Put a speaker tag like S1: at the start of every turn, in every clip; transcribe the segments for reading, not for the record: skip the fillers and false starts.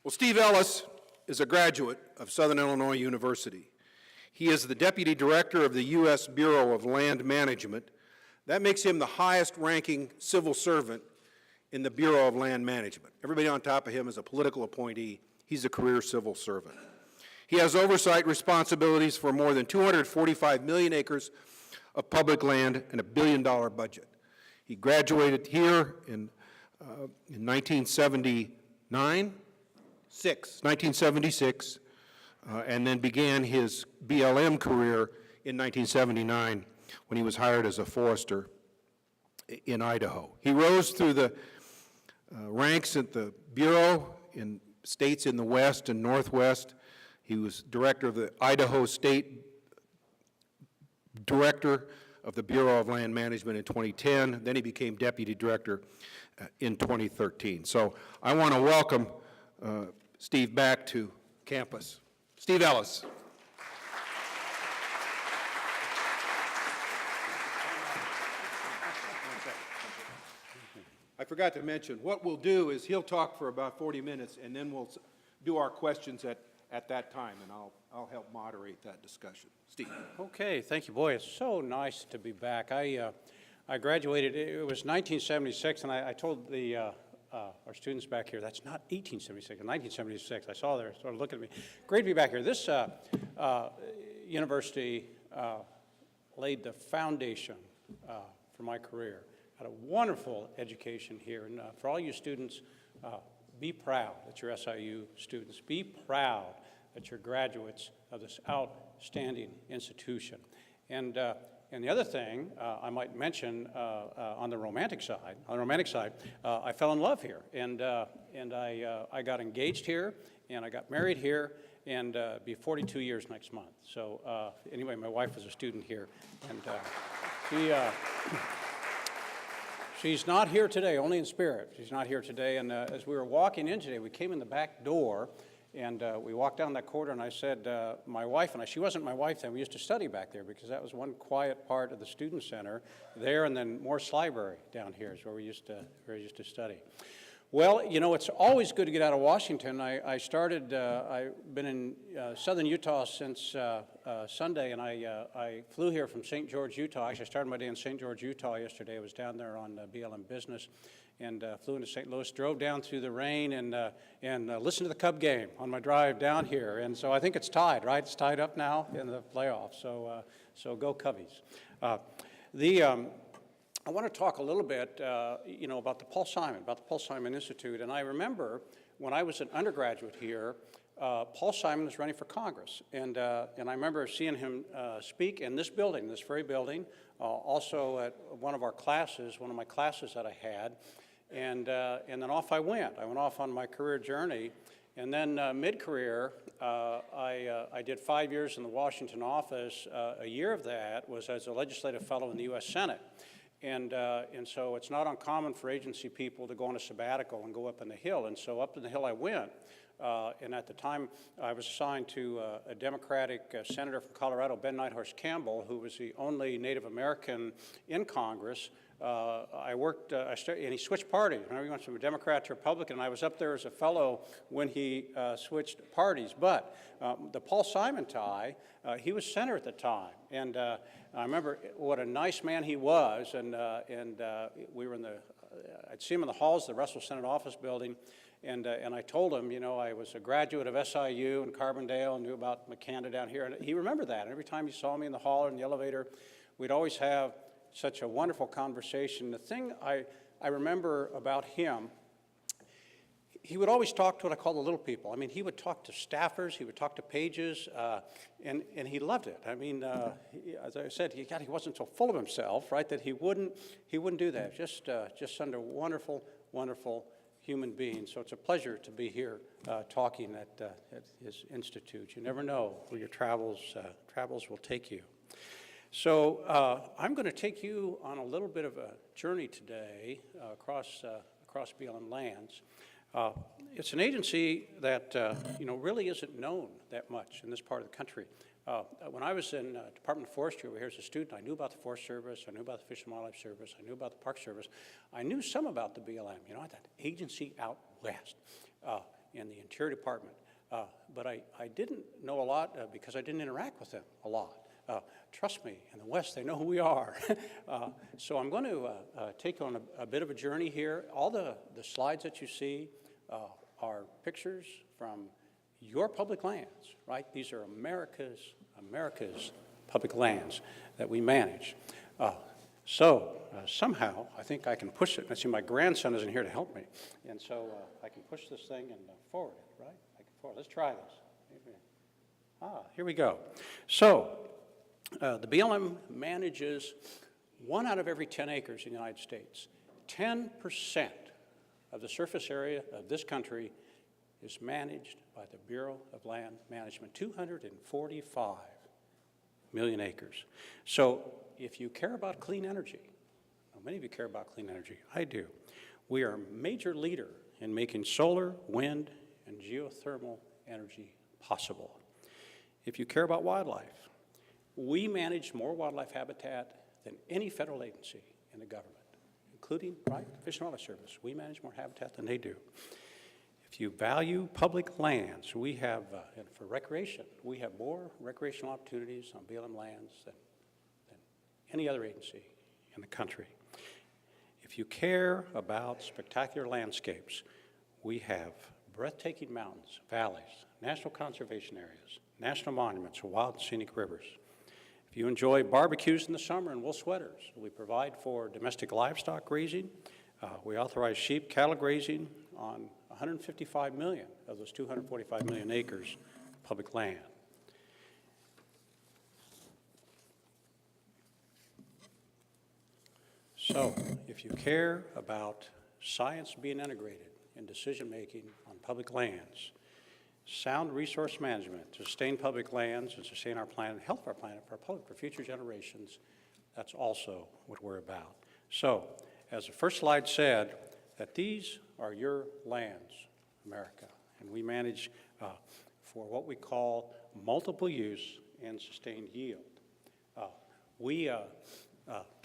S1: Well, Steve Ellis is a graduate of Southern Illinois University. He is the Deputy Director of the U.S. Bureau of Land Management. That makes him the highest-ranking civil servant in the Bureau of Land Management. Everybody on top of him is a political appointee. He's a career civil servant. He has oversight responsibilities for more than 245 million acres of public land and $1 billion budget. He graduated here in 1976, and then began his BLM career in 1979 when he was hired as a forester in Idaho. He rose through the ranks at the Bureau in states in the West and Northwest. He was director of the Idaho State Director of the Bureau of Land Management in 2010. Then he became Deputy Director in 2013. So I want to welcome Steve back to campus. Steve Ellis. I forgot to mention, what we'll do is he'll talk for about 40 minutes, and then we'll do our questions at that time, and I'll help moderate that discussion. Steve.
S2: Okay, thank you. Boy, it's so nice to be back. I graduated, it was 1976, and I told our students back here, that's not 1876, 1976. I saw there, sort of looking at me. Great to be back here. This university laid the foundation for my career. Had a wonderful education here, and for all you students, be proud that you're SIU students. Be proud that you're graduates of this outstanding institution. And the other thing I might mention on the romantic side, I fell in love here, and I got engaged here, and I got married here, and be 42 years next month. So anyway, my wife was a student here, and she's not here today, only in spirit. She's not here today, and as we were walking in today, we came in the back door, and we walked down that corridor, and I said, my wife and I, she wasn't my wife then, we used to study back there because that was one quiet part of the student center there, and then Morse Library down here is where we used to study. Well, you know, it's always good to get out of Washington. I've been in southern Utah since Sunday, and I flew here from St. George, Utah. Actually, I started my day in St. George, Utah yesterday. I was down there on BLM business, and flew into St. Louis, drove down through the rain, and listened to the Cub game on my drive down here. And so I think it's tied, right? It's tied up now in the playoffs, so go Cubbies. I want to talk a little bit, about the Paul Simon Institute. And I remember when I was an undergraduate here, Paul Simon was running for Congress. And I remember seeing him speak in this building, this very building, also at one of my classes that I had. And then off I went. I went off on my career journey. And then mid-career, I did 5 years in the Washington office. A year of that was as a legislative fellow in the U.S. Senate. And so it's not uncommon for agency people to go on a sabbatical and go up in the hill. And so up in the hill I went. And at the time, I was assigned to a Democratic senator from Colorado, Ben Nighthorse Campbell, who was the only Native American in Congress. And he switched parties. Remember, he went from a Democrat to Republican, and I was up there as a fellow when he switched parties. But the Paul Simon tie, he was senator at the time. And I remember what a nice man he was, and we were I'd see him in the halls of the Russell Senate Office Building, and I told him, I was a graduate of SIU in Carbondale and knew about McCanda down here, and he remembered that. And every time he saw me in the hall or in the elevator, we'd always have such a wonderful conversation. The thing I remember about him, he would always talk to what I call the little people. I mean, he would talk to staffers, he would talk to pages, and he loved it. I mean, as I said, he wasn't so full of himself, right, that he wouldn't do that. Just under wonderful, wonderful human being. So it's a pleasure to be here talking at his institute. You never know where your travels will take you. So I'm going to take you on a little bit of a journey today across BLM lands. It's an agency that really isn't known that much in this part of the country. When I was in Department of Forestry over here as a student, I knew about the Forest Service, I knew about the Fish and Wildlife Service, I knew about the Park Service. I knew some about the BLM, that agency out west. in the Interior Department. But I didn't know a lot because I didn't interact with them a lot. Trust me, in the West, they know who we are. So I'm going to take on a bit of a journey here. All the slides that you see are pictures from your public lands, right? These are America's public lands that we manage. Somehow, I think I can push it. I see my grandson isn't here to help me. And so I can push this thing and forward it, right? I can forward. Let's try this. Here we go. So the BLM manages 1 out of every 10 acres in the United States. 10% of the surface area of this country is managed by the Bureau of Land Management, 245 million acres. So if you care about clean energy, well, many of you care about clean energy, I do. We are a major leader in making solar, wind, and geothermal energy possible. If you care about wildlife, we manage more wildlife habitat than any federal agency in the government, including, right, Fish and Wildlife Service. We manage more habitat than they do. If you value public lands, we have, and for recreation, we have more recreational opportunities on BLM lands than any other agency in the country. If you care about spectacular landscapes, we have breathtaking mountains, valleys, national conservation areas, national monuments, wild and scenic rivers. If you enjoy barbecues in the summer and wool sweaters, we provide for domestic livestock grazing. We authorize sheep, cattle grazing on 155 million of those 245 million acres of public land. So, if you care about science being integrated in decision-making on public lands, sound resource management to sustain public lands and sustain our planet, and health of our planet for future generations, that's also what we're about. So, as the first slide said, that these are your lands, America, and we manage for what we call multiple use and sustained yield.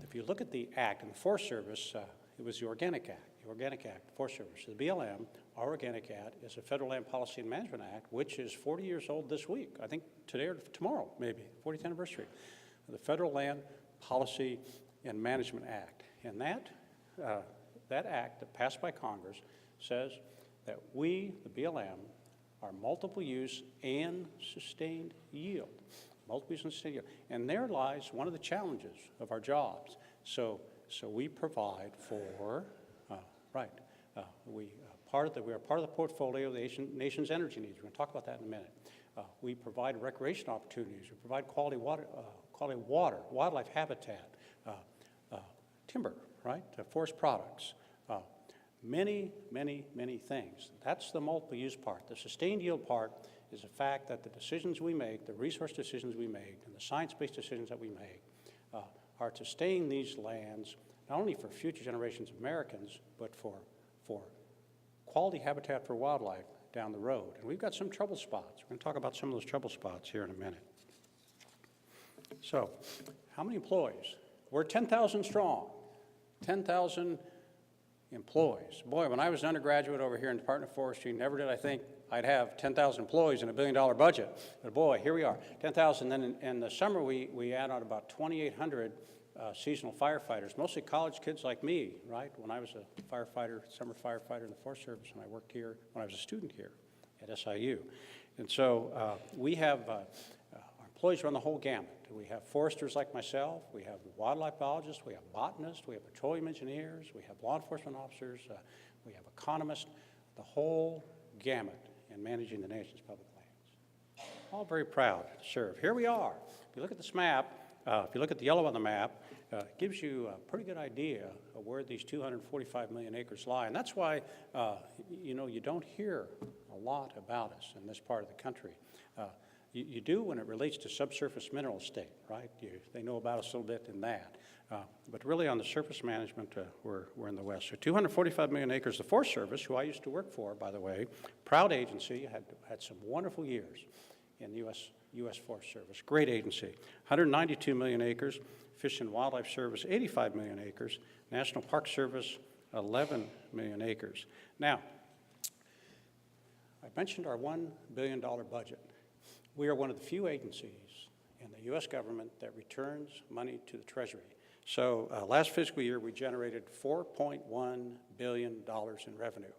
S2: If you look at the Act and the Forest Service, it was the Organic Act. The Organic Act, the Forest Service. The BLM, our Organic Act, is a Federal Land Policy and Management Act, which is 40 years old this week. I think today or tomorrow, maybe, 40th anniversary. The Federal Land Policy and Management Act. And that act that passed by Congress says that we, the BLM, are multiple use and sustained yield. Multiple use and sustained yield. And there lies one of the challenges of our jobs. So we provide for, we are part of the portfolio of the nation's energy needs. We're going to talk about that in a minute. We provide recreation opportunities. We provide quality water, wildlife habitat, timber, right, forest products, many things. That's the multiple use part. The sustained yield part is the fact that the decisions we make, the resource decisions we make, and the science-based decisions that we make are to sustain these lands, not only for future generations of Americans, but for quality habitat for wildlife down the road. And we've got some trouble spots. We're going to talk about some of those trouble spots here in a minute. So, how many employees? We're 10,000 strong. 10,000 employees. Boy, when I was an undergraduate over here in the Department of Forestry, never did I think I'd have 10,000 employees and $1 billion budget. But boy, here we are, 10,000. Then in the summer, we add on about 2,800 seasonal firefighters, mostly college kids like me, right? When I was a firefighter, summer firefighter in the Forest Service, and I worked here when I was a student here at SIU. And so we have our employees run the whole gamut. We have foresters like myself, we have wildlife biologists, we have botanists, we have petroleum engineers, we have law enforcement officers, we have economists, the whole gamut in managing the nation's public lands. All very proud to serve. Here we are. If you look at this map, if you look at the yellow on the map, it gives you a pretty good idea of where these 245 million acres lie. And that's why, you don't hear a lot about us in this part of the country. You do when it relates to subsurface mineral estate, right? They know about us a little bit in that. But really on the surface management, we're in the West. So 245 million acres. The Forest Service, who I used to work for, by the way, proud agency, had some wonderful years in the U.S. Forest Service. Great agency. 192 million acres. Fish and Wildlife Service, 85 million acres. National Park Service, 11 million acres. Now, mentioned our $1 billion budget. We are one of the few agencies in the U.S. government that returns money to the Treasury. So last fiscal year, we generated $4.1 billion in revenue.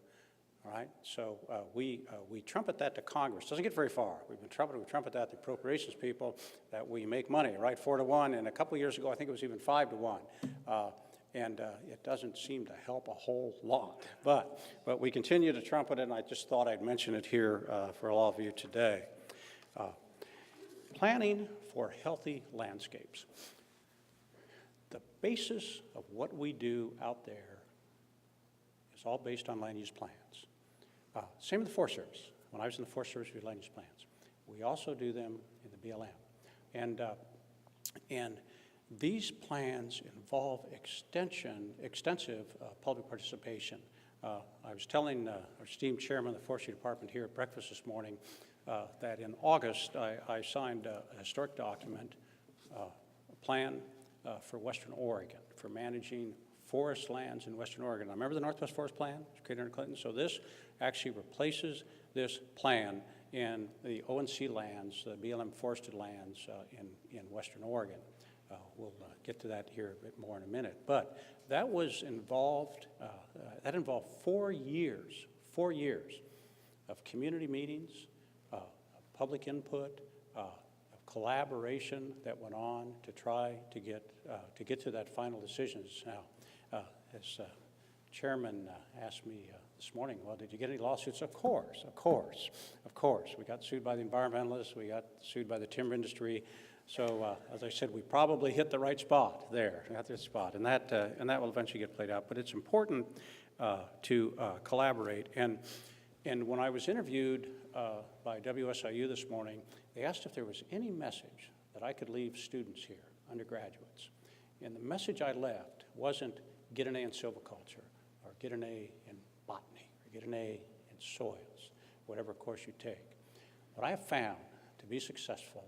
S2: All right, so we trumpet that to Congress. Doesn't get very far. We trumpet that to appropriations people that we make money, right, 4-1, and a couple of years ago, I think it was even 5-1. And it doesn't seem to help a whole lot. But we continue to trumpet it, and I just thought I'd mention it here for all of you today. Planning for healthy landscapes. The basis of what we do out there is all based on land use plans. Same with the Forest Service. When I was in the Forest Service, we had land use plans. We also do them in the BLM. And these plans involve extensive public participation. I was telling our esteemed chairman of the Forestry Department here at breakfast this morning that in August I signed a historic document, a plan for Western Oregon, for managing forest lands in Western Oregon. I remember the Northwest Forest Plan, created under Clinton, so this actually replaces this plan in the ONC lands, the BLM forested lands in Western Oregon. We'll get to that here a bit more in a minute. But that was involved, that involved 4 years of community meetings, of public input, of collaboration that went on to try to get to that final decisions. Now, as Chairman asked me this morning, well, did you get any lawsuits? Of course. We got sued by the environmentalists. We got sued by the timber industry. So, as I said, we probably hit the right spot there. We got this spot, and that will eventually get played out. But it's important to collaborate. And when I was interviewed by WSIU this morning, they asked if there was any message that I could leave students here, undergraduates. And the message I left wasn't get an A in silviculture, or get an A in botany, or get an A in soils, whatever course you take. What I have found to be successful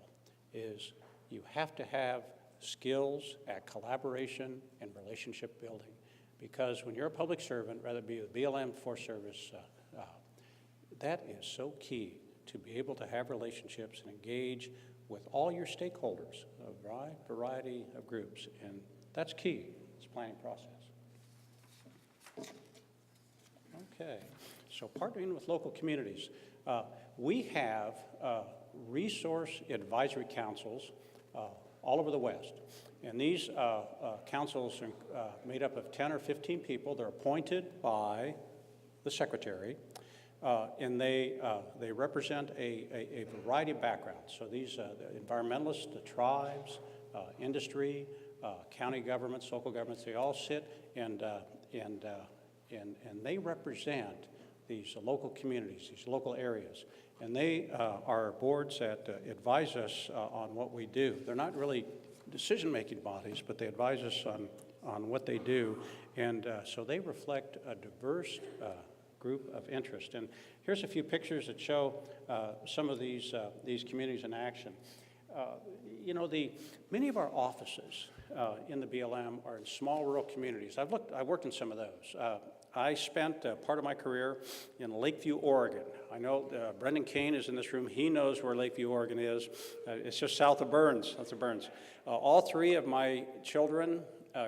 S2: is you have to have skills at collaboration and relationship building. Because when you're a public servant, whether it be the BLM, Forest Service, that is so key to be able to have relationships and engage with all your stakeholders, a wide variety of groups. And that's key, this planning process. Okay, so partnering with local communities. We have resource advisory councils all over the West. And these councils are made up of 10 or 15 people. They're appointed by the secretary, and they represent a variety of backgrounds. So these the environmentalists, the tribes, industry, county governments, local governments, they all sit and they represent these local communities, these local areas. And they are boards that advise us on what we do. They're not really decision-making bodies, but they advise us on what they do. And so they reflect a diverse group of interest. And here's a few pictures that show some of these communities in action. You know, many of our offices in the BLM are in small rural communities. I worked in some of those. I spent part of my career in Lakeview, Oregon. I know Brendan Kane is in this room. He knows where Lakeview, Oregon is. It's just south of Burns. All three of my children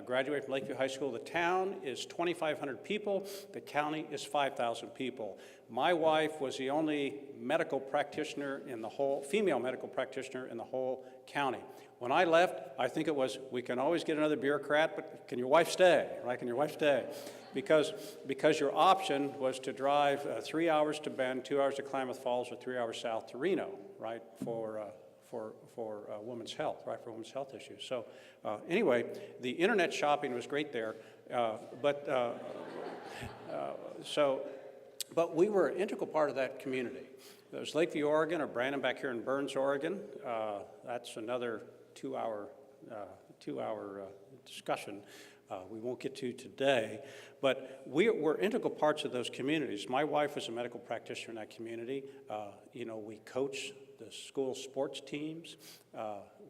S2: graduated from Lakeview High School. The town is 2,500 people. The county is 5,000 people. My wife was the only medical practitioner in the whole, female medical practitioner in the whole county. When I left, I think it was, we can always get another bureaucrat, but can your wife stay, right? Can your wife stay? Because your option was to drive 3 hours to Bend, 2 hours to Klamath Falls, or 3 hours south to Reno, right, for women's health, right, for women's health issues. So anyway, the internet shopping was great there, but we were an integral part of that community. There's Lakeview, Oregon, or Brandon back here in Burns, Oregon. That's another 2 hour discussion we won't get to today. But we're integral parts of those communities. My wife was a medical practitioner in that community. You know, we coach the school sports teams.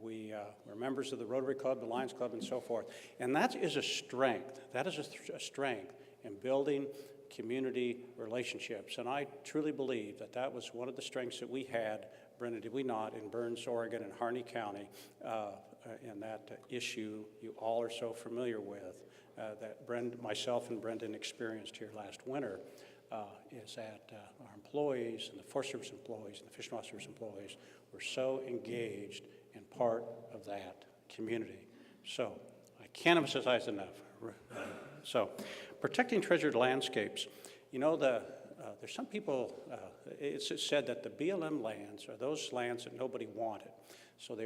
S2: We're members of the Rotary Club, the Lions Club, and so forth. And that is a strength. That is a strength in building community relationships. And I truly believe that that was one of the strengths that we had, Brenda, did we not, in Burns, Oregon, and Harney County, and that issue you all are so familiar with, that myself and Brendan experienced here last winter, is that our employees and the Forest Service employees and the Fish and Wildlife Service employees were so engaged and part of that community. So I can't emphasize enough. So protecting treasured landscapes. You know, there's some people, it's said that the BLM lands are those lands that nobody wanted. So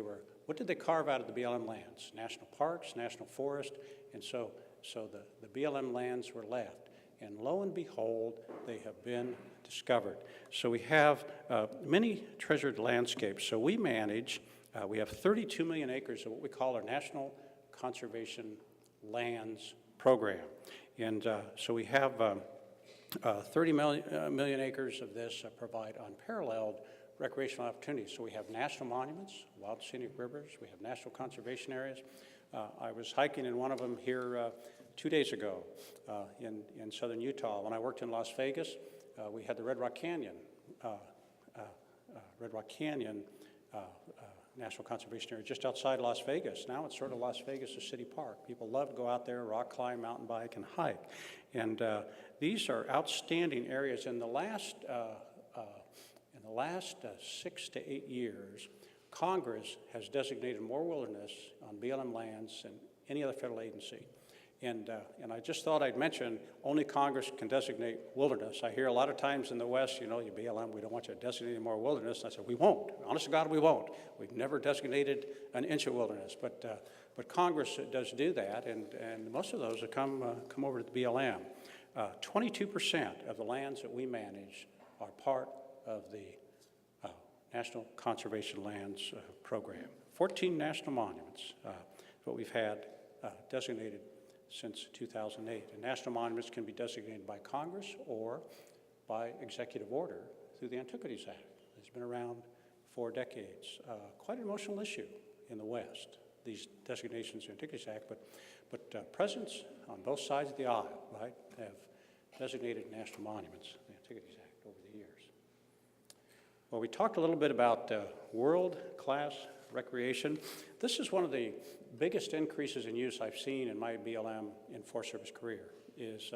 S2: what did they carve out of the BLM lands? National parks, national forest, and so the BLM lands were left. And lo and behold, they have been discovered. So we have many treasured landscapes. So we manage, we have 32 million acres of what we call our National Conservation Lands Program. And so we have 30 million acres of this provide unparalleled recreational opportunities. So we have national monuments, wild scenic rivers, we have national conservation areas. I was hiking in one of them here 2 days ago in southern Utah. When I worked in Las Vegas, we had the Red Rock Canyon National Conservation Area just outside Las Vegas. Now it's sort of Las Vegas, a city park. People love to go out there, rock climb, mountain bike, and hike. And these are outstanding areas. In the last 6 to 8 years, Congress has designated more wilderness on BLM lands than any other federal agency. And I just thought I'd mention only Congress can designate wilderness. I hear a lot of times in the West, you know, you BLM, we don't want you to designate any more wilderness. And I said, we won't. Honest to God, we won't. We've never designated an inch of wilderness. But Congress does do that, and most of those have come over to the BLM. 22% of the lands that we manage are part of the National Conservation Lands Program. 14 national monuments, what we've had designated since 2008. And national monuments can be designated by Congress or by executive order through the Antiquities Act. It's been around for decades. Quite an emotional issue in the West, these designations in the Antiquities Act, but presidents on both sides of the aisle, right, have designated national monuments, the Antiquities Act, over the years. Well, we talked a little bit about world-class recreation. This is one of the biggest increases in use I've seen in my BLM and Forest Service career, is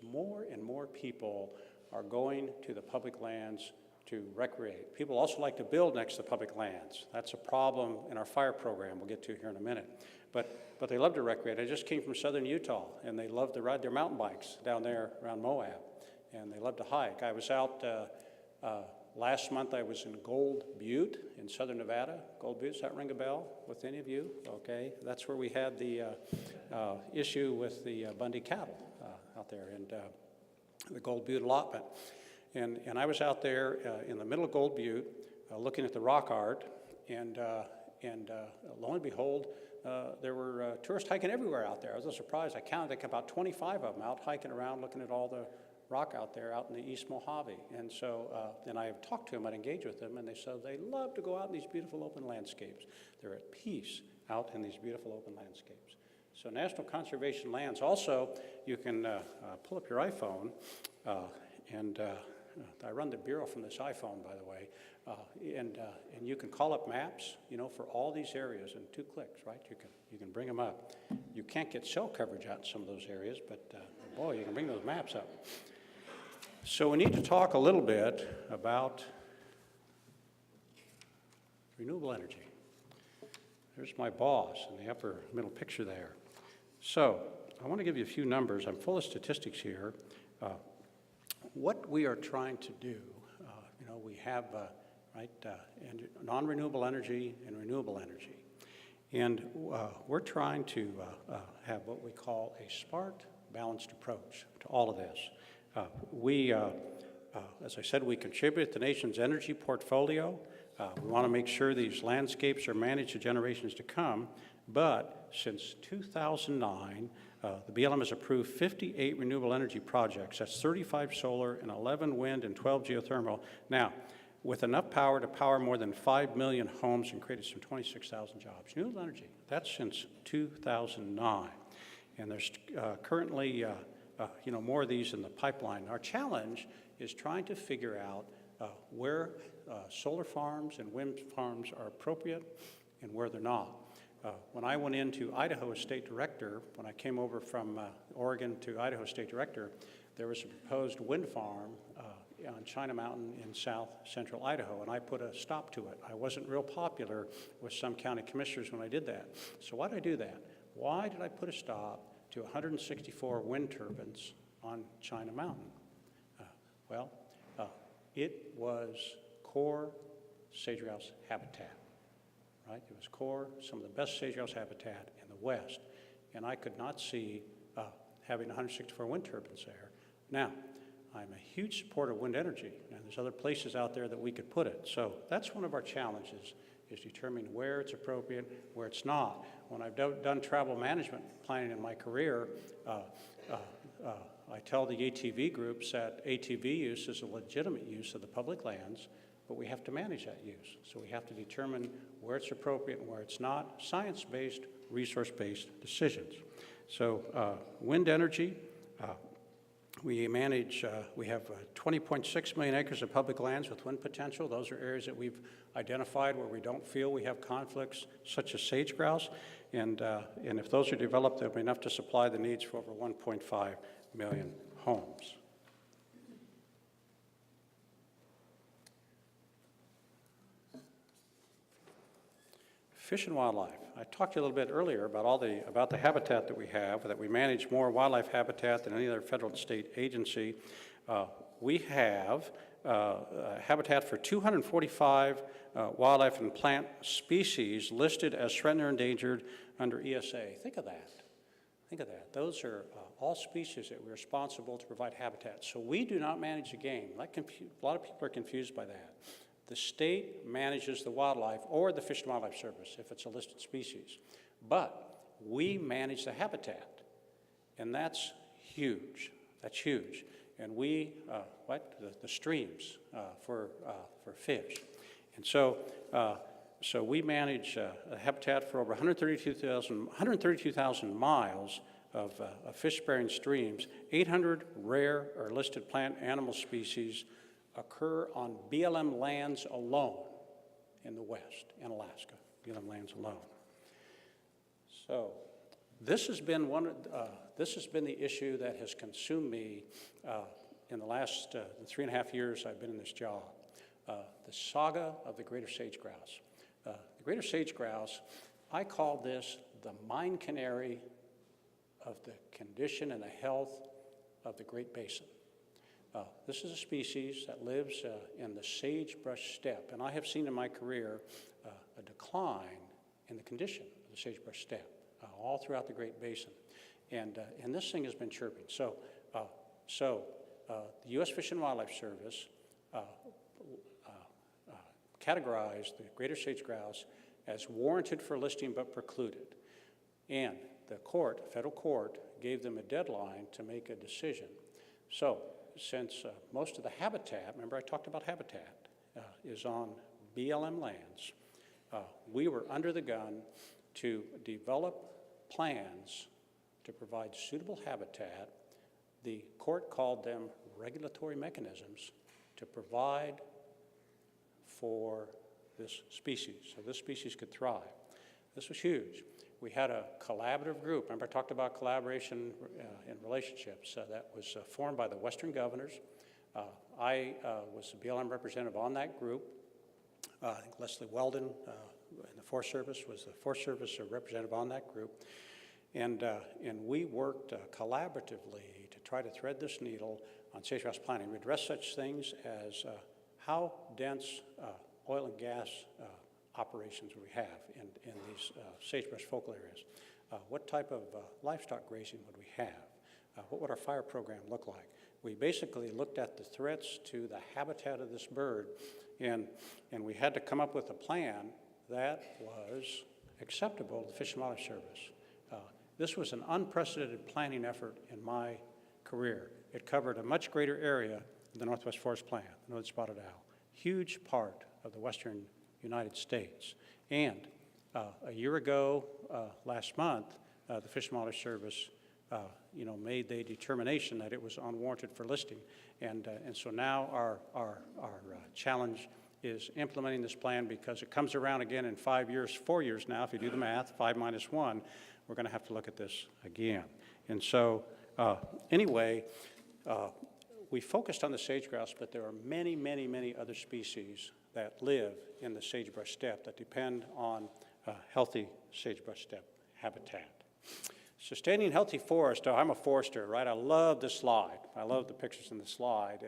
S2: more and more people are going to the public lands to recreate. People also like to build next to public lands. That's a problem in our fire program we'll get to here in a minute. But they love to recreate. I just came from southern Utah, and they love to ride their mountain bikes down there around Moab, and they love to hike. I was out last month. I was in Gold Butte in southern Nevada. Gold Butte, does that ring a bell with any of you? Okay, that's where we had the issue with the Bundy cattle out there, and the Gold Butte allotment. And I was out there in the middle of Gold Butte looking at the rock art, and lo and behold, there were tourists hiking everywhere out there. I was a little surprised. I counted like about 25 of them out hiking around looking at all the rock out there out in the East Mojave. And so then I have talked to them, I'd engage with them, and they said they love to go out in these beautiful open landscapes. They're at peace out in these beautiful open landscapes. So National Conservation Lands. Also, you can pull up your iPhone, and I run the bureau from this iPhone, by the way, and you can call up maps, you know, for all these areas in 2 clicks, right? You can bring them up. You can't get cell coverage out in some of those areas, but boy, you can bring those maps up. So we need to talk a little bit about renewable energy. There's my boss in the upper middle picture there. So I want to give you a few numbers. I'm full of statistics here. What we are trying to do, you know, we have non-renewable energy and renewable energy. And we're trying to have what we call a smart, balanced approach to all of this. As I said, we contribute to the nation's energy portfolio. We want to make sure these landscapes are managed for generations to come. But since 2009, the BLM has approved 58 renewable energy projects. That's 35 solar and 11 wind and 12 geothermal. Now, with enough power to power more than 5 million homes and created some 26,000 jobs. Renewable energy, that's since 2009. And there's currently more of these in the pipeline. Our challenge is trying to figure out where solar farms and wind farms are appropriate and where they're not. When I went into Idaho as state director, when I came over from Oregon to Idaho state director, there was a proposed wind farm on China Mountain in south central Idaho, and I put a stop to it. I wasn't real popular with some county commissioners when I did that. So why did I do that? Why did I put a stop to 164 wind turbines on China Mountain? It was core sage-grouse habitat, right? It was core, some of the best sage-grouse habitat in the West, and I could not see having 164 wind turbines there. Now, I'm a huge supporter of wind energy, and there's other places out there that we could put it. So that's one of our challenges, is determining where it's appropriate, where it's not. When I've done travel management planning in my career, I tell the ATV groups that ATV use is a legitimate use of the public lands, but we have to manage that use. So we have to determine where it's appropriate and where it's not, science-based, resource-based decisions. So wind energy, we manage, we have 20.6 million acres of public lands with wind potential. Those are areas that we've identified where we don't feel we have conflicts, such as sage-grouse. And if those are developed, there'll be enough to supply the needs for over 1.5 million homes. Fish and wildlife. I talked to you a little bit earlier about about the habitat that we have, that we manage more wildlife habitat than any other federal and state agency. We have habitat for 245 wildlife and plant species listed as threatened or endangered under ESA. Think of that. Think of that. Those are all species that we're responsible to provide habitat. So we do not manage the game. A lot of people are confused by that. The state manages the wildlife, or the Fish and Wildlife Service, if it's a listed species. But we manage the habitat, and that's huge. That's huge. And we, the streams for fish. And so we manage a habitat for over 132,000 miles of fish-bearing streams. 800 rare or listed plant animal species occur on BLM lands alone in the West and Alaska, BLM lands alone. So this has been the issue that has consumed me in the last 3.5 years I've been in this job. The saga of the greater sage-grouse. The greater sage-grouse, I call this the mine canary of the condition and the health of the Great Basin. This is a species that lives in the sagebrush steppe, and I have seen in my career a decline in the condition of the sagebrush steppe all throughout the Great Basin, and this thing has been chirping. So the U.S. Fish and Wildlife Service categorized the greater sage-grouse as warranted for listing but precluded, and the federal court, gave them a deadline to make a decision. So, since most of the habitat, remember I talked about habitat, is on BLM lands, we were under the gun to develop plans to provide suitable habitat. The court called them regulatory mechanisms to provide for this species, so this species could thrive. This was huge. We had a collaborative group. Remember I talked about collaboration in relationships that was formed by the Western governors. I was the BLM representative on that group. I think Leslie Weldon in the Forest Service was the Forest Service representative on that group. And we worked collaboratively to try to thread this needle on sage-grouse planting. We addressed such things as how dense oil and gas operations we have in these sagebrush focal areas. What type of livestock grazing would we have? What would our fire program look like? We basically looked at the threats to the habitat of this bird, and we had to come up with a plan that was acceptable to the Fish and Wildlife Service. This was an unprecedented planning effort in my career. It covered a much greater area of the Northwest Forest Plan, the Northern Spotted Owl, huge part of the western United States. And a year ago, last month, the Fish and Wildlife Service made the determination that it was unwarranted for listing. And so now our challenge is implementing this plan, because it comes around again in 4 years now, if you do the math, 5 minus 1, we're going to have to look at this again. And so anyway, we focused on the sage-grouse, but there are many, many, many other species that live in the sagebrush steppe that depend on healthy sagebrush steppe habitat. Sustaining healthy forest. Oh, I'm a forester, right? I love this slide. I love the pictures in the slide.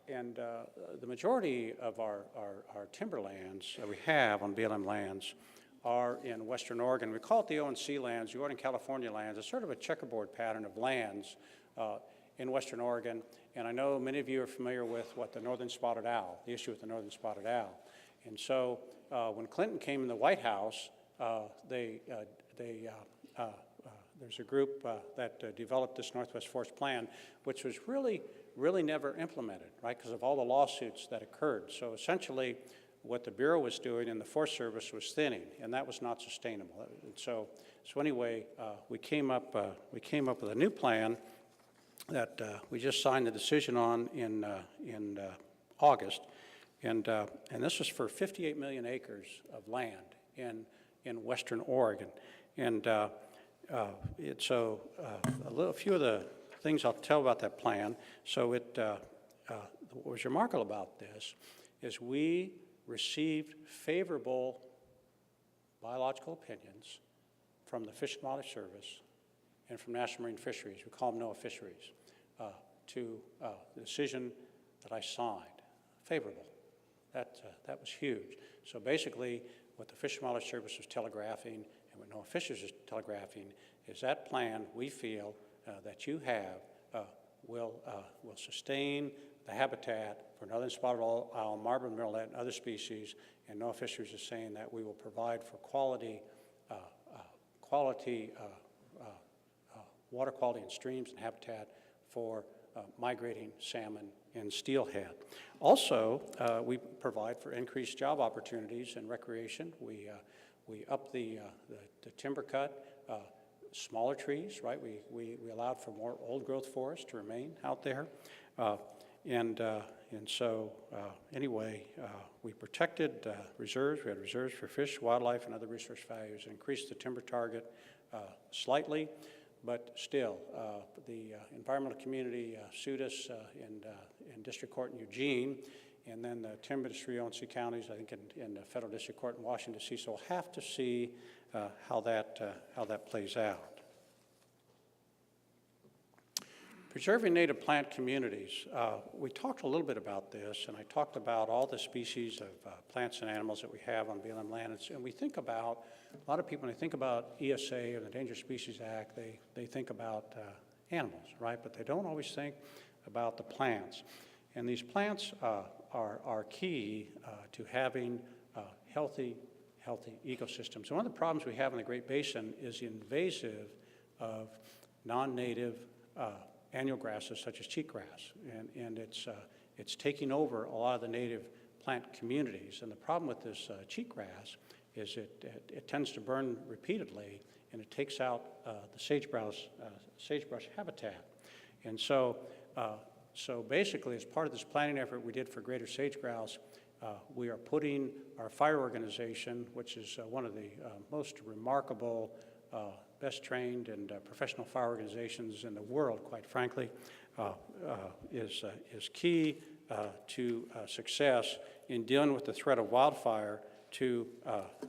S2: And the majority of our timberlands that we have on BLM lands are in Western Oregon. We call it the ONC lands, the Oregon California lands. It's sort of a checkerboard pattern of lands in Western Oregon. And I know many of you are familiar with what the northern spotted owl, the issue with the northern spotted owl. And so when Clinton came in the White House, there's a group that developed this Northwest Forest Plan, which was really never implemented, right, because of all the lawsuits that occurred. So essentially, what the Bureau was doing and the Forest Service was thinning, and that was not sustainable. And so anyway, we came up with a new plan that we just signed the decision on in August, and this was for 58 million acres of land in Western Oregon, and a few of the things I'll tell about that plan. So what was remarkable about this is we received favorable biological opinions from the Fish and Wildlife Service and from National Marine Fisheries, we call them NOAA Fisheries, to the decision that I signed, favorable. That was huge. So basically, what the Fish and Wildlife Service was telegraphing and what NOAA Fisheries is telegraphing is that plan, we feel, that you have will sustain the habitat for northern spotted owl, marbled murrelet, and other species, and NOAA Fisheries is saying that we will provide for water quality in streams and habitat for migrating salmon and steelhead. Also, we provide for increased job opportunities and recreation. We up the timber cut, smaller trees, right? We allowed for more old growth forests to remain out there. And so anyway, we protected reserves. We had reserves for fish, wildlife, and other resource values, and increased the timber target slightly, but still, the environmental community sued us in district court in Eugene, and then the timber industry owns 2 counties, I think, in the federal district court in Washington, D.C. So we'll have to see how that plays out. Preserving native plant communities. We talked a little bit about this, and I talked about all the species of plants and animals that we have on BLM lands. And we think about, a lot of people, when they think about ESA or the Endangered Species Act, they think about animals, right? But they don't always think about the plants. And these plants are key to having healthy ecosystems. And one of the problems we have in the Great Basin is the invasive of non-native annual grasses such as cheatgrass, and it's taking over a lot of the native plant communities. And the problem with this cheatgrass is it tends to burn repeatedly, and it takes out the sagebrush habitat. And so basically, as part of this planning effort we did for greater sage-grouse, we are putting our fire organization, which is one of the most remarkable, best trained and professional fire organizations in the world, quite frankly, is key to success in dealing with the threat of wildfire to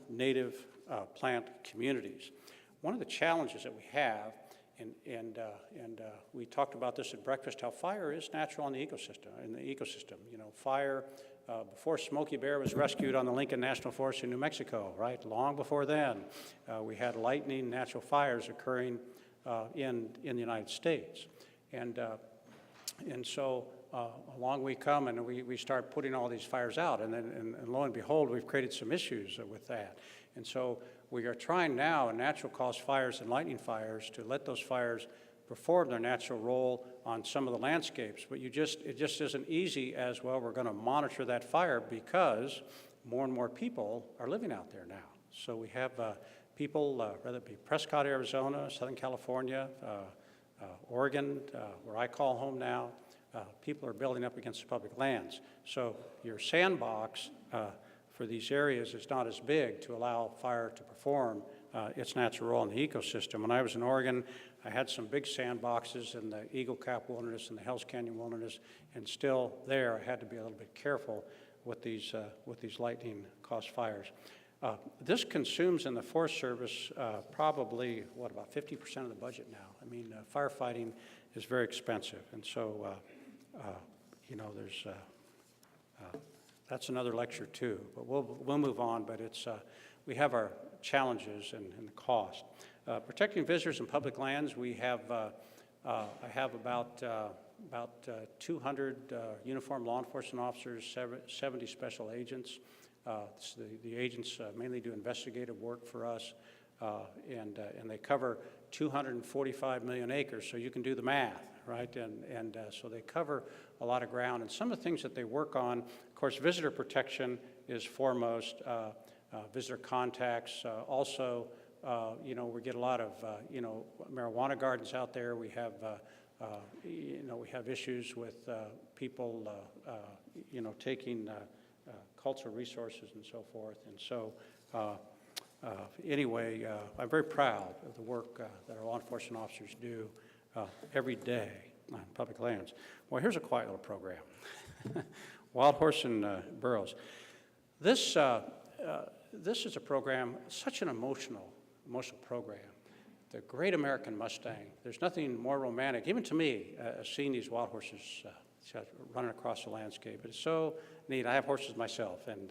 S2: native plant communities. One of the challenges that we have, and we talked about this at breakfast, how fire is natural in the ecosystem. You know, fire, before Smokey Bear was rescued on the Lincoln National Forest in New Mexico, right? Long before then, we had lightning natural fires occurring in the United States. And so along we come and we start putting all these fires out, and lo and behold, we've created some issues with that. And so we are trying now in natural cause fires and lightning fires to let those fires perform their natural role on some of the landscapes, but it just isn't easy as well. We're going to monitor that fire because more and more people are living out there now. So we have People, whether it be Prescott, Arizona, Southern California, Oregon, where I call home now, people are building up against the public lands. So your sandbox for these areas is not as big to allow fire to perform its natural role in the ecosystem. When I was in Oregon, I had some big sandboxes in the Eagle Cap Wilderness and the Hells Canyon Wilderness, and still there I had to be a little bit careful with these lightning-caused fires. This consumes in the Forest Service probably, about 50% of the budget now. I mean, firefighting is very expensive, and so, there's, that's another lecture too, but we'll move on, but it's, we have our challenges and the cost. Protecting visitors and public lands, we have, I have about 200 uniformed law enforcement officers, 70 special agents. The agents mainly do investigative work for us, and they cover 245 million acres, so you can do the math, right? And so they cover a lot of ground. And some of the things that they work on, of course, visitor protection is foremost, visitor contacts. Also, we get a lot of, marijuana gardens out there. We have, we have issues with people, taking cultural resources and so forth. And so, anyway, I'm very proud of the work that our law enforcement officers do every day on public lands. Well, here's a quiet little program. Wild Horse and Burros. This is a program, such an emotional program. The Great American Mustang. There's nothing more romantic, even to me, seeing these wild horses running across the landscape. It's so neat. I have horses myself, and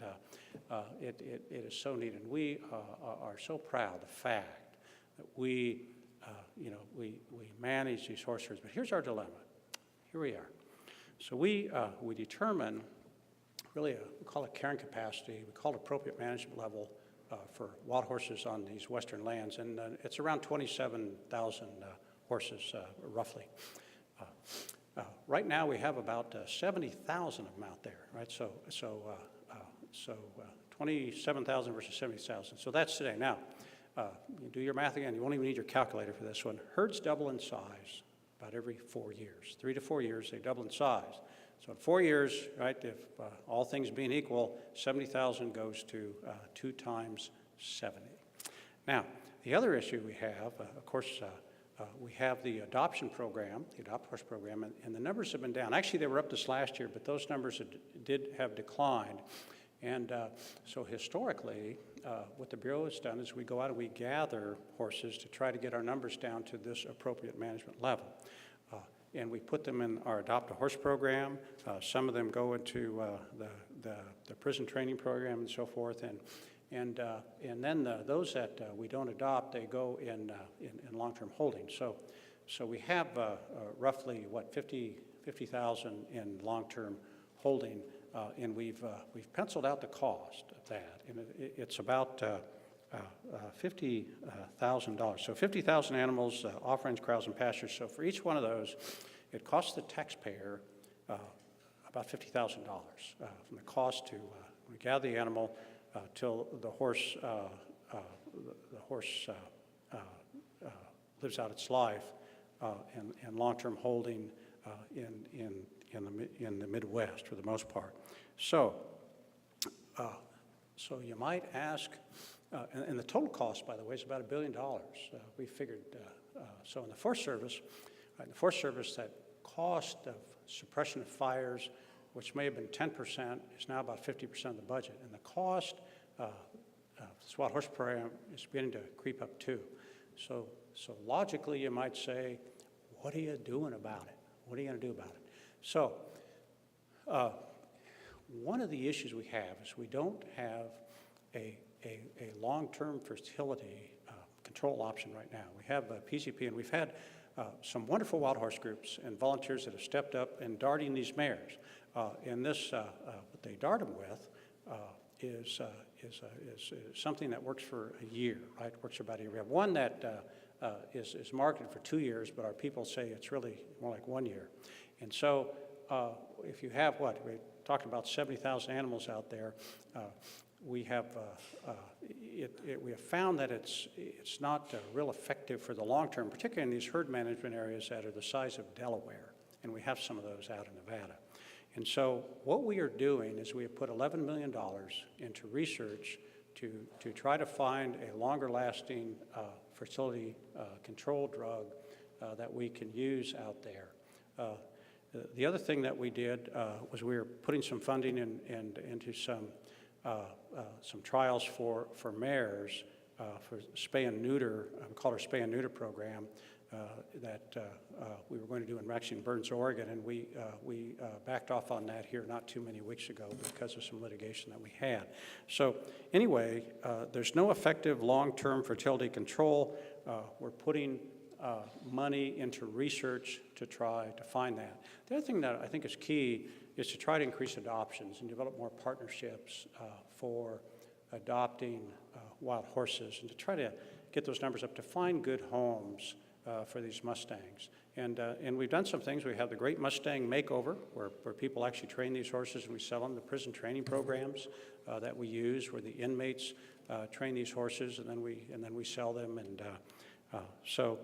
S2: it is so neat. And we are so proud of the fact that we manage these horse herds. But here's our dilemma. Here we are. So we determine really we call it carrying capacity. We call it appropriate management level for wild horses on these western lands, and it's around 27,000 horses roughly. Right now we have about 70,000 of them out there, right? So 27,000 versus 70,000. So that's today. Now, you do your math again. You won't even need your calculator for this one. Herds double in size about every 4 years. 3 to 4 years, they double in size. So in 4 years, right, if all things being equal, 70,000 goes to 2 times 70. Now, the other issue we have, of course, we have the adoption program, the Adopt Horse program, and the numbers have been down. Actually, they were up this last year, but those numbers did have declined. And so historically, what the Bureau has done is we go out and we gather horses to try to get our numbers down to this appropriate management level. And we put them in our Adopt a Horse program. Some of them go into the prison training program and so forth. And then those that we don't adopt, they go in long-term holding. So we have roughly 50,000 in long-term holding, and we've penciled out the cost of that, and it's about $50,000. So 50,000 animals, off-range corrals and pastures. So for each one of those, it costs the taxpayer about $50,000 from the cost to we gather the animal till the horse lives out its life in long-term holding in the Midwest for the most part. So you might ask. And the total cost, by the way, is about $1 billion. We figured, so in the Forest Service, that cost of suppression of fires, which may have been 10%, is now about 50% of the budget. And the cost of this wild horse program is beginning to creep up too. So logically, you might say, what are you doing about it? What are you going to do about it? So one of the issues we have is we don't have a long-term fertility control option right now. We have PCP, and we've had some wonderful wild horse groups and volunteers that have stepped up in darting these mares. And this, what they dart them with is something that works for a year, right? Works for about a year. We have one that is marketed for 2 years, but our people say it's really more like 1 year. And so if you have we talked about 70,000 animals out there. we have found that it's not real effective for the long term, particularly in these herd management areas that are the size of Delaware, and we have some of those out in Nevada. And so what we are doing is we have put $11 million into research to try to find a longer lasting fertility control drug that we can use out there. The other thing that we did was we were putting some funding into some trials for mares for spay and neuter, we call our spay and neuter program, that we were going to do in Burns, Oregon, and we backed off on that here not too many weeks ago because of some litigation that we had. So anyway, there's no effective long-term fertility control. We're putting money into research to try to find that. The other thing that I think is key is to try to increase adoptions and develop more partnerships for adopting wild horses, and to try to get those numbers up, to find good homes for these Mustangs. And we've done some things. We have the Great Mustang Makeover, where people actually train these horses and we sell them. The prison training programs that we use, where the inmates train these horses and then we sell them. And so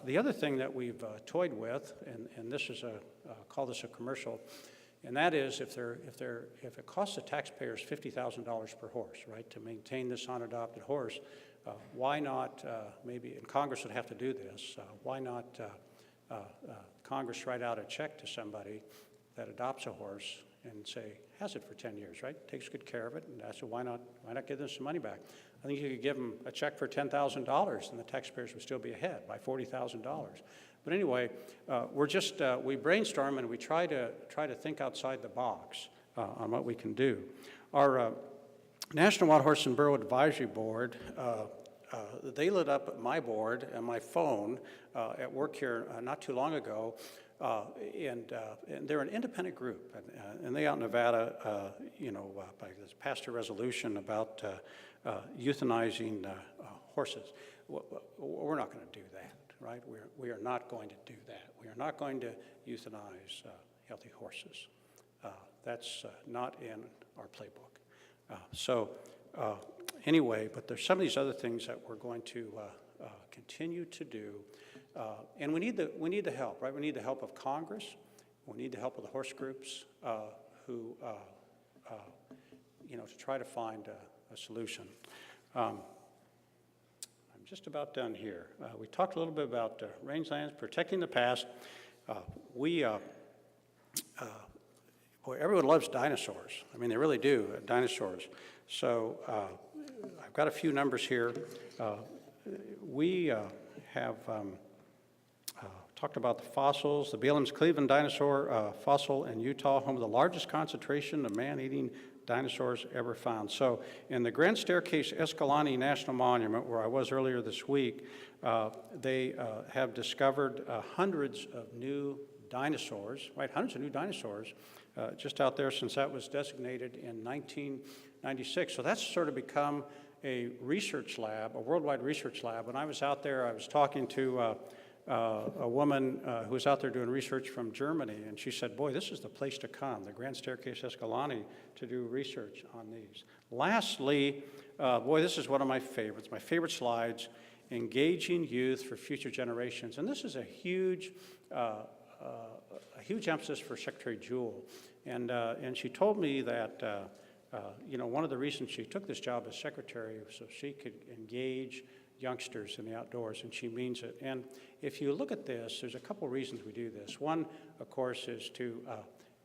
S2: the other thing that we've toyed with, and this is call this a commercial, and that is if it costs the taxpayers $50,000 per horse, right, to maintain this unadopted horse, why not, maybe, and Congress would have to do this, why not Congress write out a check to somebody that adopts a horse and say, has it for 10 years, right? Takes good care of it, and I said, why not give them some money back? I think you could give them a check for $10,000 and the taxpayers would still be ahead by $40,000. But anyway, we brainstorm and we try to think outside the box on what we can do. Our National Wild Horse and Burro Advisory Board, they lit up my board and my phone at work here not too long ago, and they're an independent group, and they out in Nevada, passed a resolution about euthanizing horses. We're not going to do that, right? We are not going to do that. We are not going to euthanize healthy horses. That's not in our playbook. Anyway, but there's some of these other things that we're going to continue to do, and we need the help, right? We need the help of Congress. We need the help of the horse groups who, to try to find a solution. I'm just about done here. We talked a little bit about rangelands, protecting the past. Boy, everyone loves dinosaurs. I mean, they really do, dinosaurs. So I've got a few numbers here. We have talked about the fossils. The Bielem's-Cleveland dinosaur fossil in Utah, home of the largest concentration of man-eating dinosaurs ever found. So in the Grand Staircase Escalante National Monument, where I was earlier this week, they have discovered hundreds of new dinosaurs, right? Hundreds of new dinosaurs just out there since that was designated in 1996. So that's sort of become a research lab, a worldwide research lab. When I was out there, I was talking to a woman who was out there doing research from Germany, and she said, boy, this is the place to come, the Grand Staircase Escalante, to do research on these. Lastly, boy, this is one of my favorites, my favorite slides, engaging youth for future generations. And this is a huge emphasis for Secretary Jewell. And she told me that, one of the reasons she took this job as secretary was so she could engage youngsters in the outdoors, and she means it. And if you look at this, there's a couple reasons we do this. One, of course, is to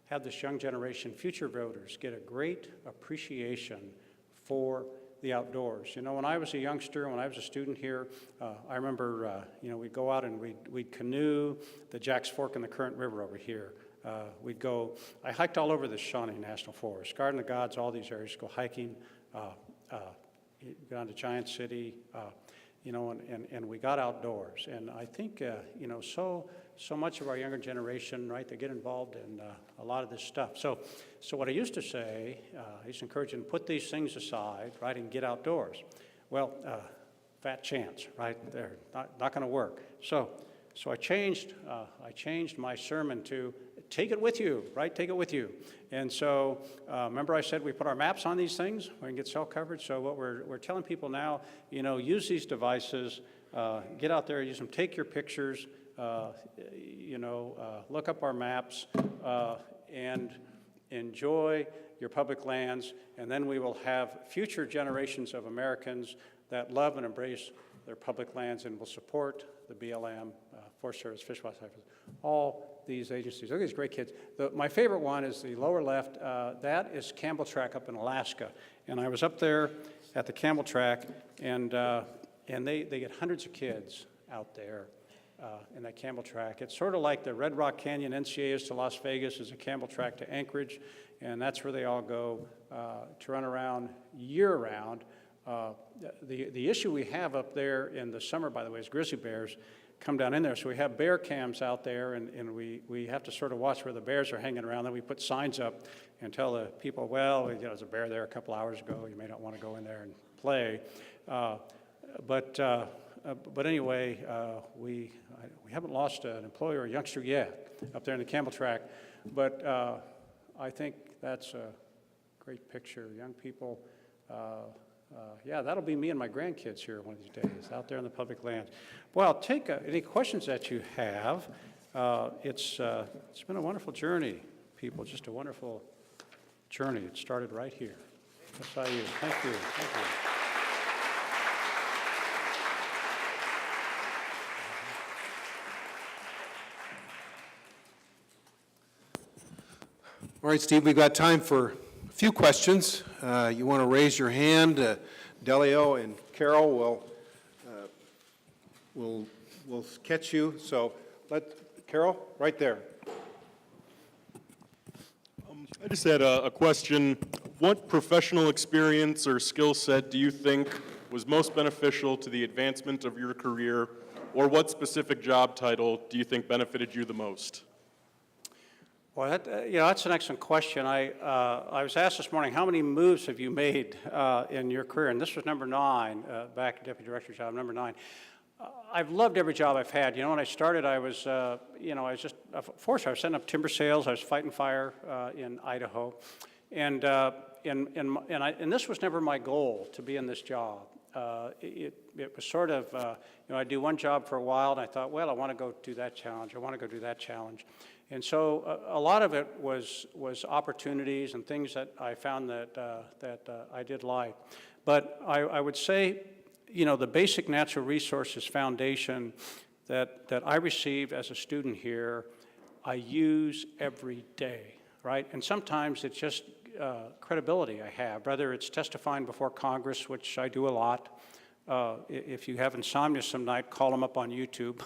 S2: have this young generation, future voters, get a great appreciation for the outdoors. You know, when I was a youngster, when I was a student here, I remember, we'd go out and we'd canoe the Jack's Fork and the Current River over here. I hiked all over the Shawnee National Forest, Garden of the Gods, all these areas, go hiking, go down to Giant City, and we got outdoors. And I think, so much of our younger generation, right, they get involved in a lot of this stuff. So what I used to say, I used to encourage them to put these things aside, right, and get outdoors. Well, fat chance, right, they're not going to work. So I changed my sermon to take it with you, right? Take it with you. And so, remember I said we put our maps on these things, we can get cell coverage. So what we're telling people now, you know, use these devices, get out there, use them, take your pictures, you know, look up our maps, and enjoy your public lands, and then we will have future generations of Americans that love and embrace their public lands and will support the BLM, Forest Service, Fish, Wildlife, all these agencies. Look at these great kids. My favorite one is the lower left. That is Campbell Track up in Alaska. And I was up there at the Campbell Track, and they get hundreds of kids out there in that Campbell Track. It's sort of like the Red Rock Canyon NCA is to Las Vegas, is a Campbell Track to Anchorage, and that's where they all go to run around year-round. The issue we have up there in the summer, by the way, is grizzly bears come down in there. So we have bear cams out there, and we have to sort of watch where the bears are hanging around. Then we put signs up and tell the people, well, you know, there's a bear there a couple hours ago. You may not want to go in there and play. But anyway, we haven't lost an employee or a youngster yet up there in the Campbell Track. But I think that's a great picture. Young people. Yeah, that'll be me and my grandkids here one of these days, out there in the public lands. Well, take any questions that you have. It's been a wonderful journey, people, just a wonderful journey. It started right here. SIU. Thank you. Thank you.
S1: All right, Steve, we've got time for a few questions. You want to raise your hand. Delio and Carol will catch you. So Carol, right there.
S3: I just had a question. What professional experience or skill set do you think was most beneficial to the advancement of your career, or what specific job title do you think benefited you the most?
S2: Well, that's an excellent question. I was asked this morning, how many moves have you made in your career? And this was number 9, back deputy director job, number 9. I've loved every job I've had. You know, when I started, I was just a forester. I was setting up timber sales. I was fighting fire in Idaho, and this was never my goal to be in this job. It was sort of, I'd do one job for a while, and I thought, well, I want to go do that challenge. I want to go do that challenge. And so a lot of it was opportunities and things that I found that I did like. But I would say, the basic natural resources foundation that I received as a student here, I use every day, right? And sometimes it's just credibility I have, whether it's testifying before Congress, which I do a lot. If you have insomnia some night, call them up on YouTube.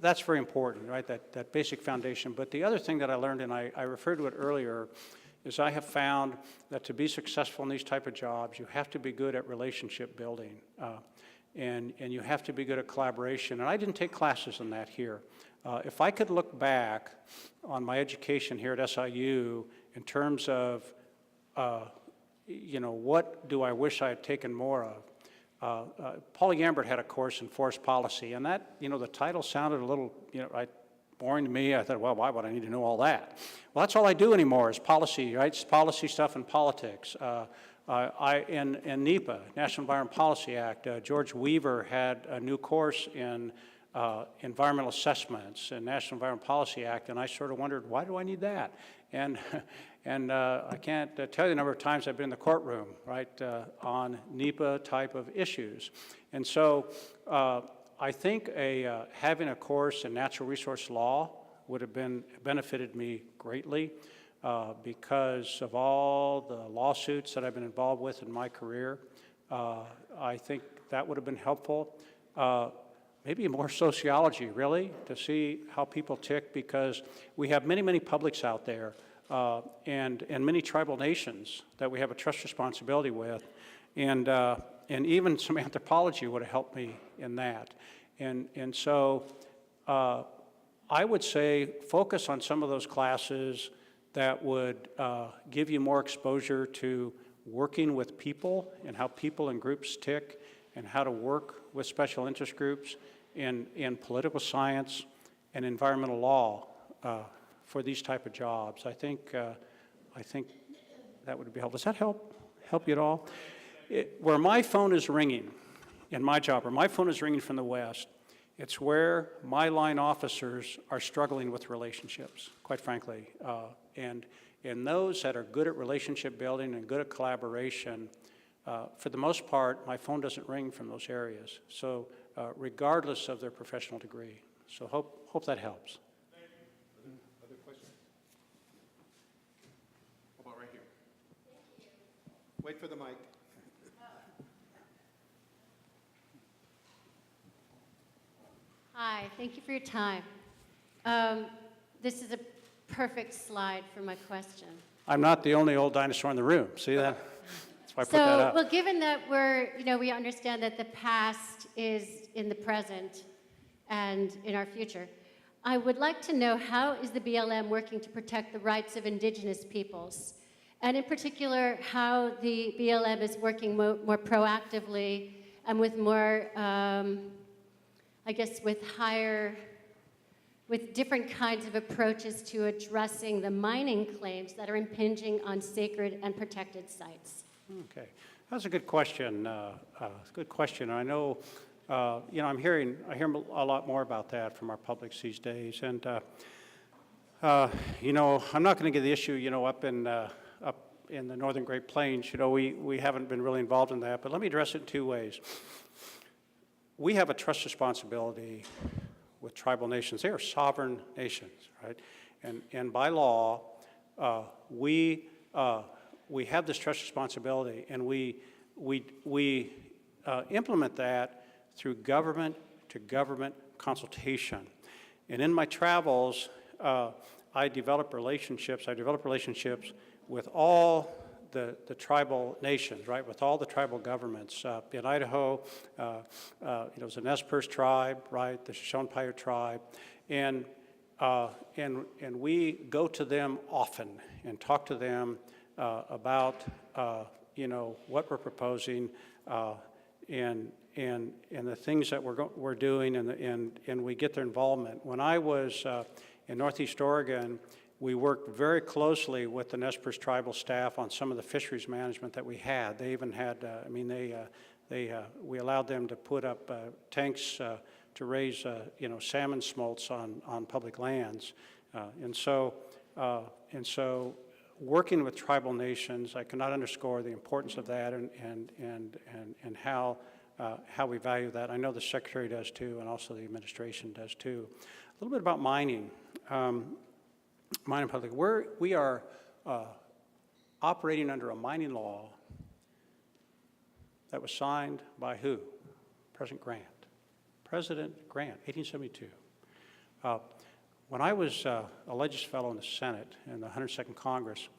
S2: That's very important, right? That basic foundation. But the other thing that I learned, and I referred to it earlier, is I have found that to be successful in these type of jobs, you have to be good at relationship building, and you have to be good at collaboration. And I didn't take classes in that here. If I could look back on my education here at SIU in terms of, what do I wish I had taken more of? Paul Yambert had a course in forest policy, and that, the title sounded a little, boring to me. I thought, well, why would I need to know all that? Well, that's all I do anymore is policy, right? It's policy stuff and politics. In NEPA, National Environment Policy Act, George Weaver had a new course in environmental assessments and National Environment Policy Act, and I sort of wondered, why do I need that? And I can't tell you the number of times I've been in the courtroom, right, on NEPA type of issues. And so I think having a course in natural resource law would have benefited me greatly because of all the lawsuits that I've been involved with in my career. I think that would have been helpful. Maybe more sociology, really, to see how people tick, because we have many, many publics out there and many tribal nations that we have a trust responsibility with, and even some anthropology would have helped me in that. And so I would say focus on some of those classes that would give you more exposure to working with people and how people and groups tick, and how to work with special interest groups in political science and environmental law for these type of jobs. I think that would be helpful. Does that help you at all? Where my phone is ringing in my job, where my phone is ringing from the West, it's where my line officers are struggling with relationships, quite frankly. And those that are good at relationship building and good at collaboration, for the most part, my phone doesn't ring from those areas. So regardless of their professional degree. So hope that helps.
S1: Other questions? How about right here? Wait for the mic.
S4: Hi, thank you for your time. This is a perfect slide for my question.
S2: I'm not the only old dinosaur in the room. See that? That's why I put that up.
S4: Well, given that we understand that the past is in the present and in our future, I would like to know, how is the BLM working to protect the rights of indigenous peoples? And in particular, how the BLM is working more proactively and with more, I guess, with different kinds of approaches to addressing the mining claims that are impinging on sacred and protected sites.
S2: Okay, that's a good question. It's a good question. I know, I hear a lot more about that from our publics these days. And, I'm not going to get the issue, up in the Northern Great Plains. We haven't been really involved in that. But let me address it in two ways. We have a trust responsibility with tribal nations. They are sovereign nations, right? And by law, we have this trust responsibility, and we implement that through government-to-government consultation. And in my travels, I develop relationships with all the tribal nations, right, with all the tribal governments. In Idaho, it was the Nez Perce tribe, right, the Shoshone-Paiute tribe, and we go to them often and talk to them about what we're proposing and the things that we're doing, and we get their involvement. When I was in Northeast Oregon, we worked very closely with the Nez Perce tribal staff on some of the fisheries management that we had. They even had, we allowed them to put up tanks to raise, salmon smolts on public lands. And so working with tribal nations, I cannot underscore the importance of that and how we value that. I know the Secretary does too, and also the administration does too. A little bit about mining. Mining public. We are operating under a mining law that was signed by who? President Grant. President Grant, 1872. When I was a legislative fellow in the Senate in the 102nd Congress,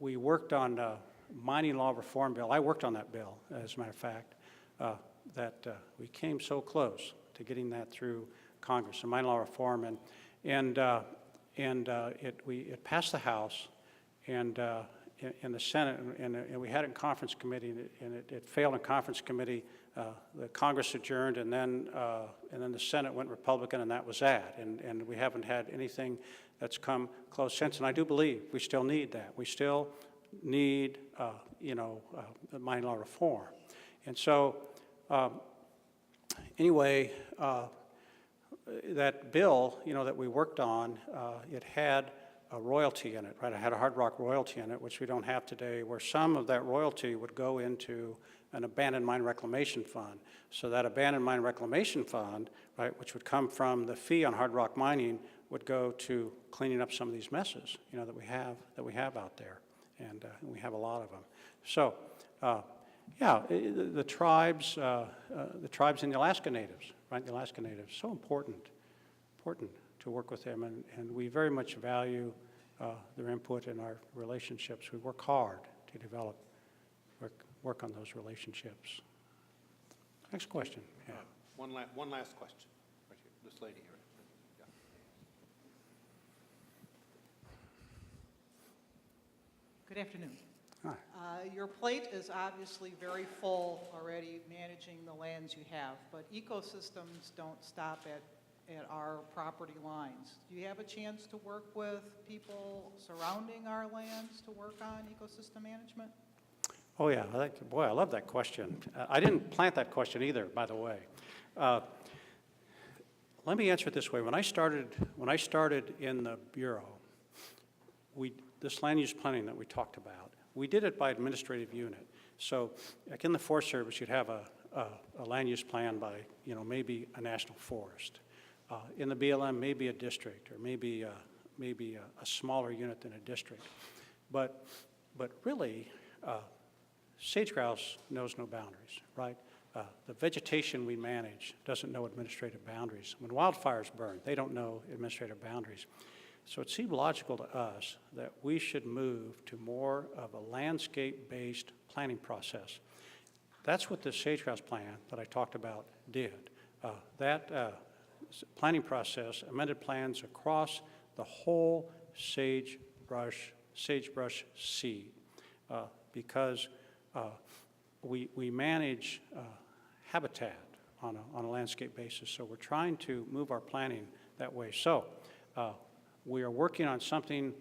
S2: we worked on a mining law reform bill. I worked on that bill, as a matter of fact, that we came so close to getting that through Congress, the mining law reform, it passed the House and in the Senate, and we had it in conference committee, and it failed in conference committee. The Congress adjourned, and then the Senate went Republican, and that was that. And we haven't had anything that's come close since. And I do believe we still need that. We still need, mining law reform. And so, anyway. That bill, that we worked on, it had a royalty in it, right? It had a hard rock royalty in it, which we don't have today, where some of that royalty would go into an abandoned mine reclamation fund. So that abandoned mine reclamation fund, right, which would come from the fee on hard rock mining, would go to cleaning up some of these messes, that we have out there, and we have a lot of them. So, the tribes and the Alaska Natives, right? The Alaska Natives, so important to work with them, and we very much value their input in our relationships. We work hard to develop, work on those relationships. Next question. Yeah.
S1: One last question, right here, this lady here. Yeah.
S5: Good afternoon.
S2: Hi.
S5: Your plate is obviously very full already managing the lands you have, but ecosystems don't stop at our property lines. Do you have a chance to work with people surrounding our lands to work on ecosystem management?
S2: Oh, yeah. Boy, I love that question. I didn't plant that question either, by the way. Let me answer it this way. When I started in the Bureau, this land use planning that we talked about, we did it by administrative unit. So like in the Forest Service, you'd have a land use plan by, maybe a national forest. In the BLM, maybe a district, or maybe a smaller unit than a district. But really, sage grouse knows no boundaries, right? The vegetation we manage doesn't know administrative boundaries. When wildfires burn, they don't know administrative boundaries. So it seemed logical to us that we should move to more of a landscape-based planning process. That's what the sage grouse plan that I talked about did. That planning process amended plans across the whole sagebrush seed because we manage habitat on a landscape basis. So we're trying to move our planning that way. So we are working on something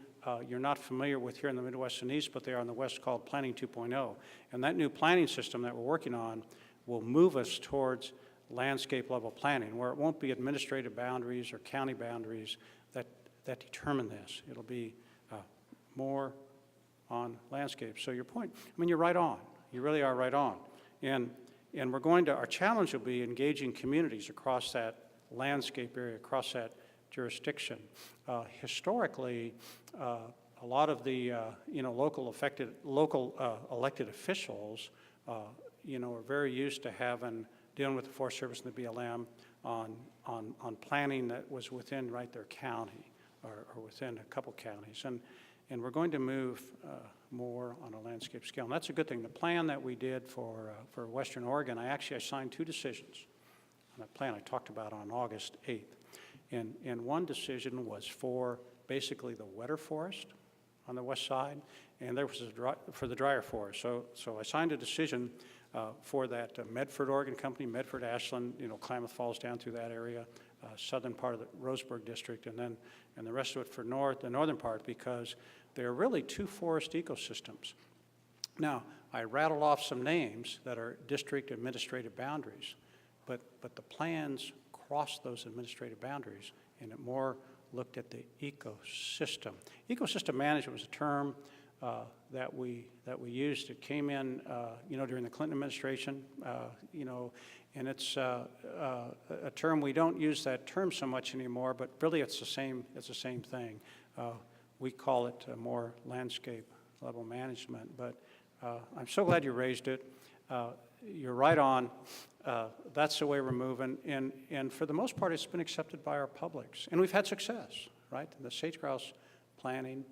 S2: you're not familiar with here in the Midwest and East, but they are in the West, called Planning 2.0. And that new planning system that we're working on will move us towards landscape level planning, where it won't be administrative boundaries or county boundaries that determine this. It'll be more on landscape. So your point, you're right on. You really are right on. And our challenge will be engaging communities across that landscape area, across that jurisdiction. Historically, a lot of the local elected officials, are very used to dealing with the Forest Service and the BLM on planning that was within their county or within a couple counties, and we're going to move more on a landscape scale, and that's a good thing. The plan that we did for Western Oregon, I signed 2 decisions on that plan I talked about on August 8th. And one decision was for basically the wetter forest on the west side, and there was for the drier forest. So I signed a decision for that Medford, Oregon company, Medford, Ashland, Klamath Falls down through that area, southern part of the Roseburg district, and the rest of it for the northern part, because there are really 2 forest ecosystems. Now, I rattled off some names that are district administrative boundaries, but the plans crossed those administrative boundaries, and it more looked at the ecosystem. Ecosystem management was a term that we used. It came in, during the Clinton administration, and it's a term, we don't use that term so much anymore, but really it's the same thing. We call it more landscape level management, but I'm so glad you raised it. You're right on. That's the way we're moving, and for the most part, it's been accepted by our publics, and we've had success, right? The sage grouse planning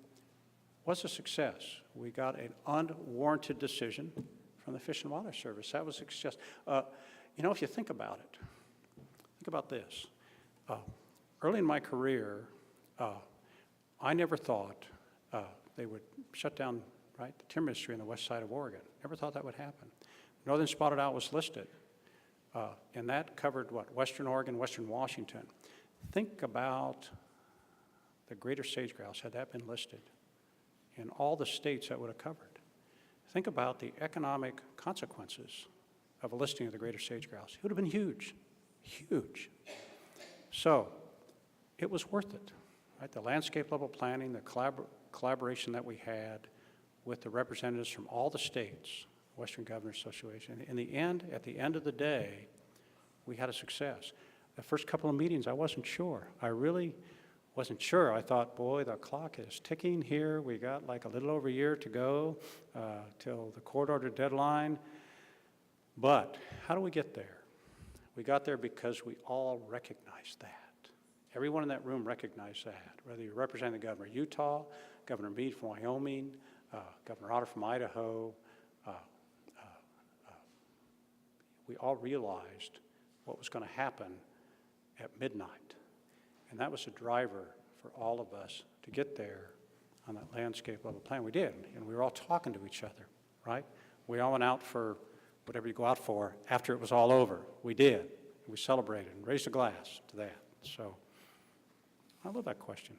S2: was a success. We got an unwarranted decision from the Fish and Wildlife Service. That was a success. If you think about it, think about this. Early in my career, I never thought they would shut down, the timber industry in the west side of Oregon. Never thought that would happen. Northern spotted owl was listed, and that covered Western Oregon, Western Washington. Think about the greater sage grouse, had that been listed, in all the states that would have covered. Think about the economic consequences of a listing of the greater sage grouse. It would have been huge, huge. So it was worth it, The landscape level planning, the collaboration that we had with the representatives from all the states, Western Governors Association. At the end of the day, we had a success. The first couple of meetings, I wasn't sure. I really wasn't sure. I thought, boy, the clock is ticking here. We got a little over a year to go till the court order deadline. But how do we get there? We got there because we all recognized that. Everyone in that room recognized that, whether you're representing the governor of Utah, Governor Meade from Wyoming, Governor Otter from Idaho. We all realized what was going to happen at midnight. And that was a driver for all of us to get there on that landscape level plan. We did, and we were all talking to each other, right? We all went out for whatever you go out for after it was all over. We did. We celebrated and raised a glass to that. So I love that question.